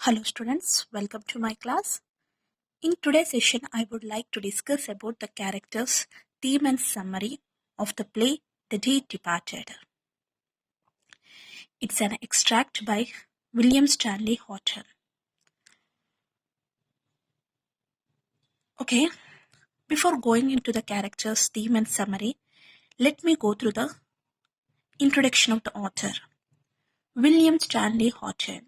Hello students, welcome to my class. In today's session, I would like to discuss about the characters, theme and summary of the play The Day Departed. It's an extract by William Stanley HOUGHTON. Okay, before going into the characters, theme and summary, let me go through the introduction of the author. William Stanley HOUGHTON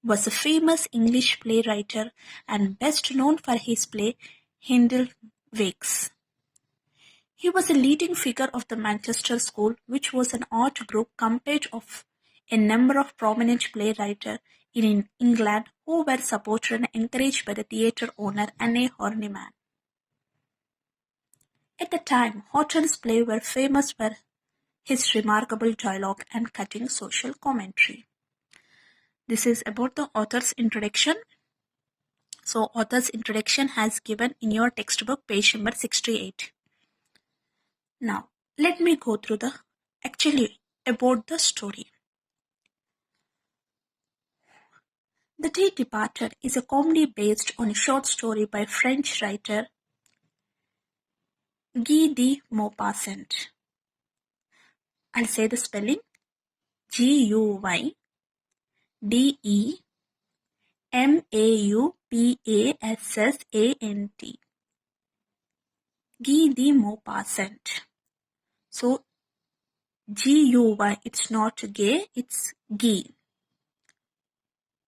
was a famous English playwright and best known for his play Hindlewakes. He was a leading figure of the Manchester School, which was an art group composed of a number of prominent playwrights in England who were supported and encouraged by the theatre owner Anne Horniman. At the time, Houghton's plays were famous for his remarkable dialogue and cutting social commentary. This is about the author's introduction. So, author's introduction has given in your textbook, page number 68. Now, let me go through about the story. The Day Departed is a comedy based on a short story by French writer Guy de Maupassant. I'll say the spelling: Guy-de-Maupassant. Guy de Maupassant. So, G-U-Y, it's not gay, it's Guy.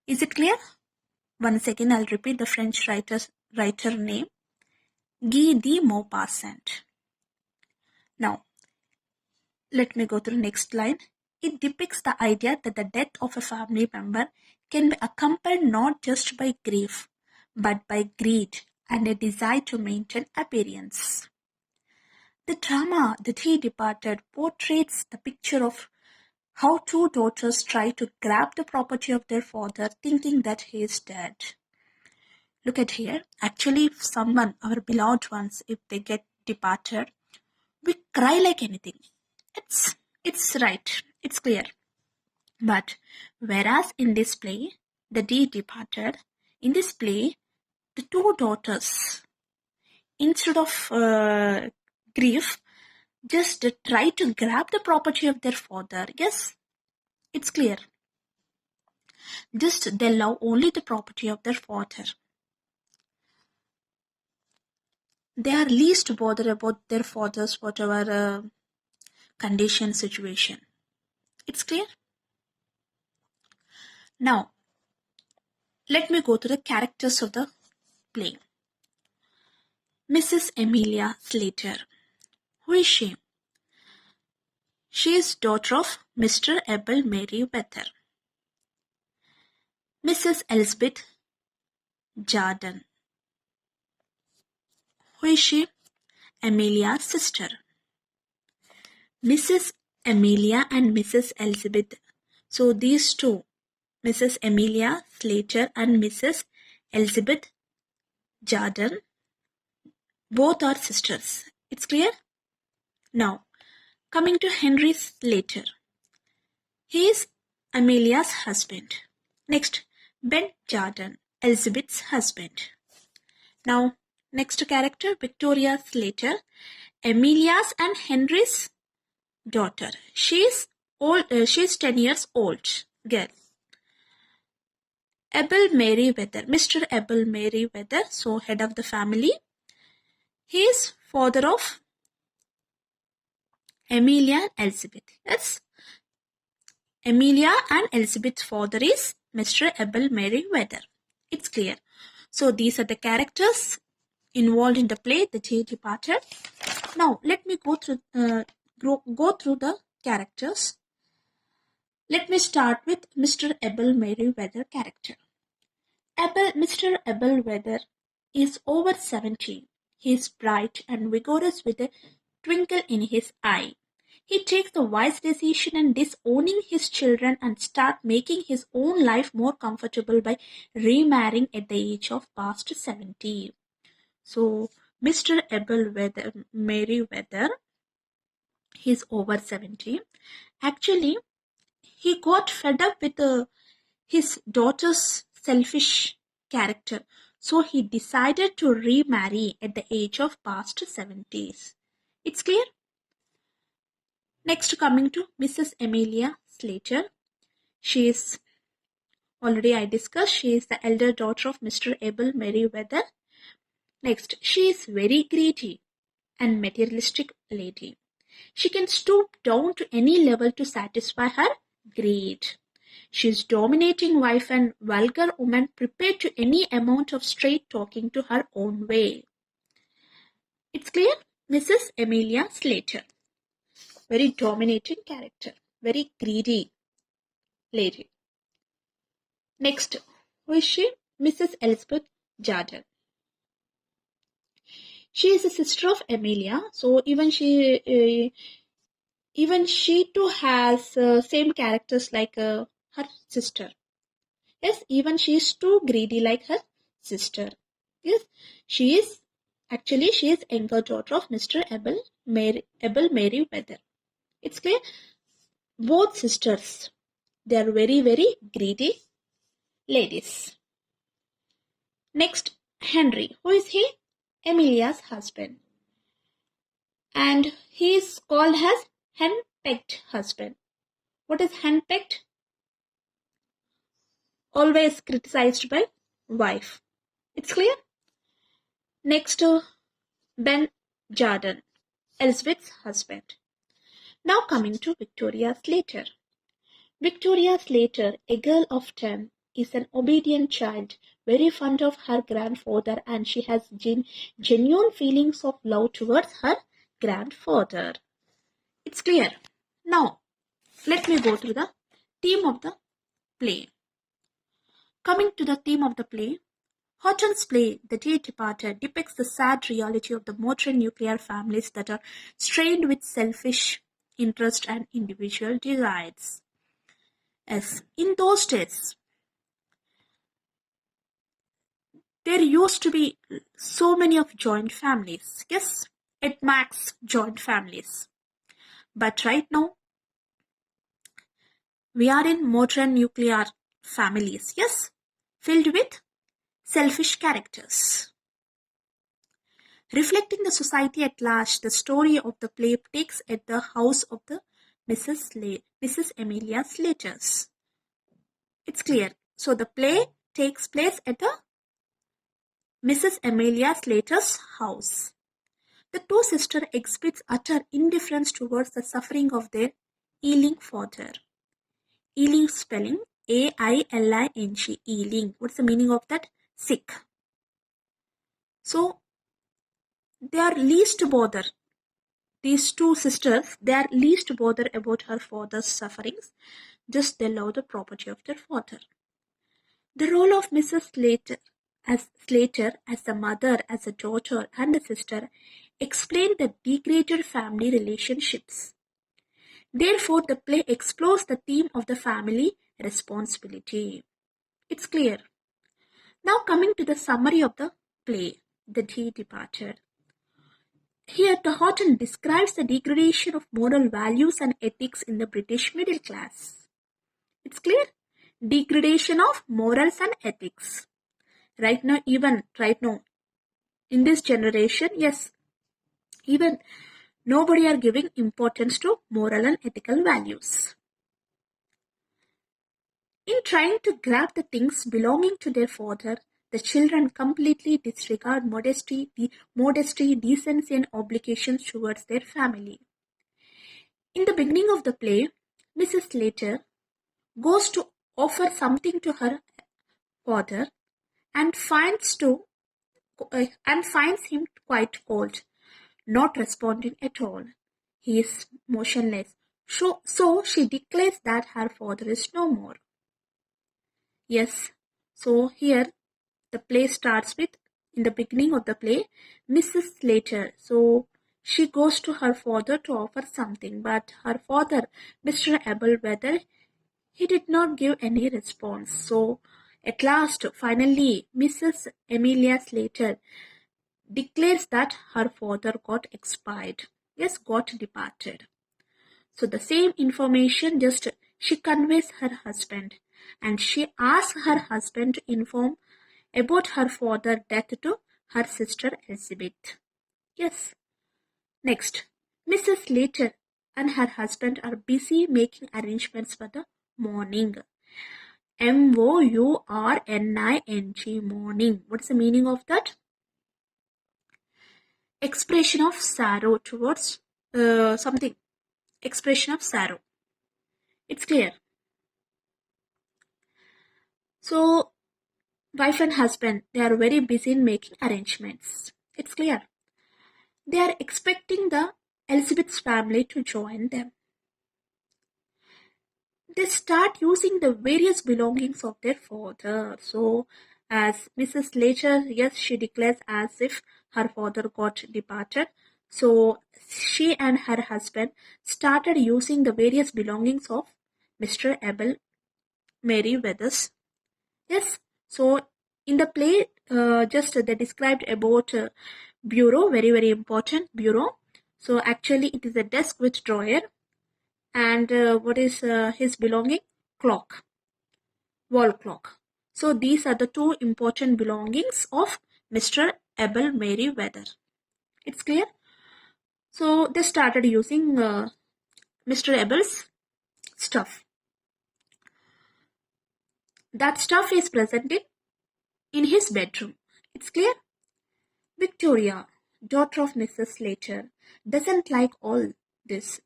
Is it clear? Once again, I'll repeat the French writer name, Guy de Maupassant. Now, let me go to the next line. It depicts the idea that the death of a family member can be accompanied not just by grief, but by greed and a desire to maintain appearance. The drama The Day Departed portrays the picture of how two daughters try to grab the property of their father thinking that he is dead. Look at here. Actually, if someone, our beloved ones, if they get departed, we cry like anything. It's right. It's clear. But whereas in this play, The Day Departed, in this play, the two daughters, instead of grief, just try to grab the property of their father. Yes, it's clear. Just they love only the property of their father. They are least bothered about their father's whatever condition, situation. It's clear? Now, let me go to the characters of the play. Mrs. Amelia Slater. Who is she? She is daughter of Mr. Abel Merryweather. Mrs. Elizabeth Jardine. Who is she? Amelia's sister. Mrs. Amelia and Mrs. Elizabeth. So these two, Mrs. Amelia Slater and Mrs. Elizabeth Jardine, both are sisters. It's clear? Now, coming to Henry Slater. He is Amelia's husband. Next, Ben Jardine, Elizabeth's husband. Now, next character, Victoria Slater, Amelia's and Henry's daughter. She's 10 years old girl. Abel Merryweather, Mr. Abel Merryweather, so head of the family. He is father of Amelia and Elizabeth. Yes. Amelia and Elizabeth's father is Mr. Abel Merryweather. It's clear. So these are the characters involved in the play The Day Departed. Now let me go through the characters. Let me start with Mr. Abel Merryweather character. Mr. Abel Weather is over 70. He is bright and vigorous with a twinkle in his eye. He takes the wise decision in disowning his children and start making his own life more comfortable by remarrying at the age of past 70. So, Mr. Abel Merryweather, he is over 70. Actually, he got fed up with his daughter's selfish character. So he decided to remarry at the age of past 70s. It's clear? Next, coming to Mrs. Amelia Slater. She is, already I discussed, she is the elder daughter of Mr. Abel Merriweather. Next, she is very greedy and materialistic lady. She can stoop down to any level to satisfy her greed. She is dominating wife and vulgar woman prepared to any amount of straight talking to her own way. It's clear? Mrs. Amelia Slater. Very dominating character. Very greedy lady. Next, who is she? Mrs. Elizabeth Jardine. She is a sister of Amelia. So even she too has same characters like her sister. Yes, even she is too greedy like her sister. Yes, she is younger daughter of Mr. Abel Merriweather. It's clear? Both sisters, they are very, very greedy ladies. Next, Henry. Who is he? Amelia's husband. And he is called as henpecked husband. What is henpecked? Always criticized by wife. It's clear? Next, Ben Jardine, Elizabeth's husband. Now coming to Victoria Slater. Victoria Slater, a girl of 10, is an obedient child, very fond of her grandfather, and she has genuine feelings of love towards her grandfather. It's clear. Now, let me go to the theme of the play. Coming to the theme of the play, Houghton's play, The Day Departed, depicts the sad reality of the modern nuclear families that are strained with selfish interest and individual desires. As in those days, there used to be so many of joint families. Yes, at max joint families. But right now, we are in modern nuclear families. Yes, filled with selfish characters. Reflecting the society at large, the story of the play takes at the house of the Mrs. Amelia Slater's. It's clear. So the play takes place at the Mrs. Amelia Slater's house. The two sisters exhibit utter indifference towards the suffering of their ailing father. Ailing spelling A-I-L-I-N-G. Ailing. What's the meaning of that? Sick. So they are least bothered. These two sisters, they are least bothered about her father's sufferings. Just they love the property of their father. The role of Mrs. Slater as a mother, as a daughter, and a sister explain the degraded family relationships. Therefore, the play explores the theme of the family responsibility. It's clear. Now coming to the summary of the play, The Day Departed. Here, the Houghton describes the degradation of moral values and ethics in the British middle class. It's clear? Degradation of morals and ethics. Right now, in this generation, yes, even nobody are giving importance to moral and ethical values. In trying to grab the things belonging to their father, the children completely disregard modesty, decency, and obligations towards their family. In the beginning of the play, Mrs. Slater goes to offer something to her father and finds him quite cold, not responding at all. He is motionless. So she declares that her father is no more. Yes, so here the play starts with, in the beginning of the play, Mrs. Slater. So she goes to her father to offer something, but her father, Mr. Abelweather, he did not give any response. So at last, finally, Mrs. Amelia Slater declares that her father got expired. Yes, got departed. So the same information just she conveys her husband. and she asked her husband to inform about her father's death to her sister Elizabeth. Yes. Next, Mrs. Layton and her husband are busy making arrangements for the morning. MOURNING, morning. What's the meaning of that? Expression of sorrow towards something. Expression of sorrow. It's clear. So, wife and husband, they are very busy in making arrangements. It's clear. They are expecting the Elizabeth's family to join them. They start using the various belongings of their father. So, as Mrs. Layton, yes, she declares as if her father got departed. So, she and her husband started using the various belongings of Mr. Abel Merryweather's. Yes, so in the play, just they described about bureau, very, very important bureau. So, actually, it is a desk with drawer. And what is his belonging? Clock, wall clock. So these are the two important belongings of Mr. Abel Merryweather. It's clear? So they started using Mr. Abel's stuff. That stuff is presented in his bedroom. It's clear? Victoria, daughter of Mrs. Layton, doesn't like all this,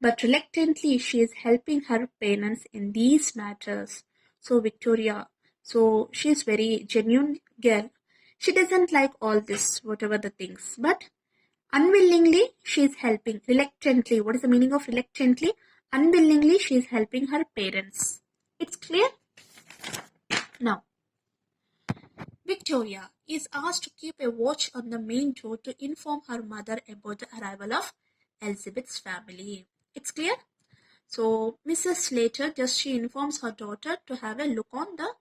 but reluctantly she is helping her parents in these matters. So Victoria, so she is very genuine girl. She doesn't like all this, whatever the things, but unwillingly she is helping. Reluctantly, what is the meaning of reluctantly? Unwillingly she is helping her parents. It's clear? Now, Victoria is asked to keep a watch on the main door to inform her mother about the arrival of Elizabeth's family. It's clear? So Mrs. Layton she informs her daughter to have a look on the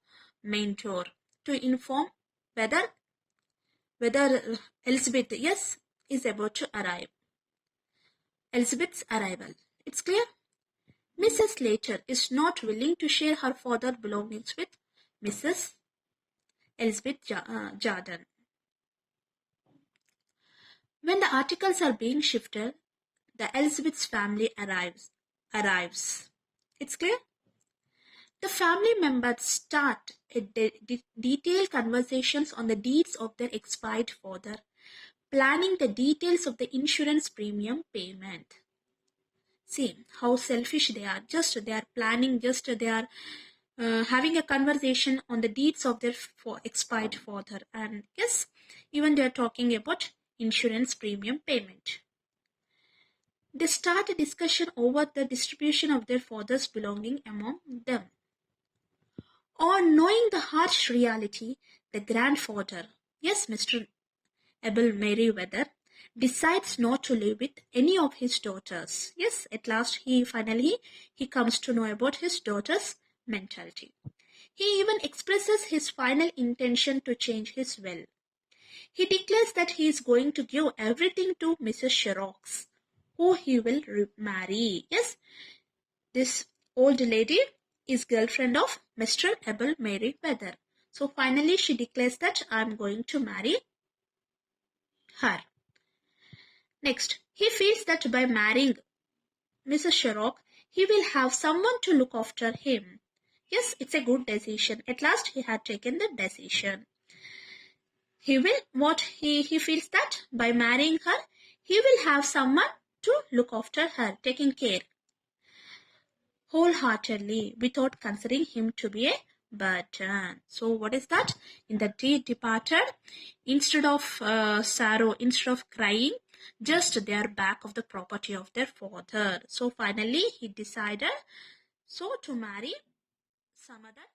main door to inform whether Elizabeth, yes, is about to arrive. Elizabeth's arrival. It's clear? Mrs. Layton is not willing to share her father's belongings with Mrs. Elizabeth Jordan. When the articles are being shifted, the Elizabeth's family arrives. It's clear? The family members start detailed conversations on the deeds of their expired father, planning the details of the insurance premium payment. See how selfish they are. They are planning, they are having a conversation on the deeds of their expired father. And yes, even they are talking about insurance premium payment. They start a discussion over the distribution of their father's belonging among them. On knowing the harsh reality, the grandfather, yes, Mr. Abel Merryweather, decides not to live with any of his daughters. Yes, at last he comes to know about his daughter's mentality. He even expresses his final intention to change his will. He declares that he is going to give everything to Mrs. Sherrock, who he will marry. Yes, this old lady is girlfriend of Mr. Abel Merryweather. So finally she declares that I am going to marry her. Next, he feels that by marrying Mrs. Sherrock, he will have someone to look after him. Yes, it's a good decision. At last he had taken the decision. He feels that by marrying her, he will have someone to look after her, taking care wholeheartedly without considering him to be a burden. So what is that? In the day departed, instead of sorrow, instead of crying, just they are back of the property of their father. So finally he decided to marry some other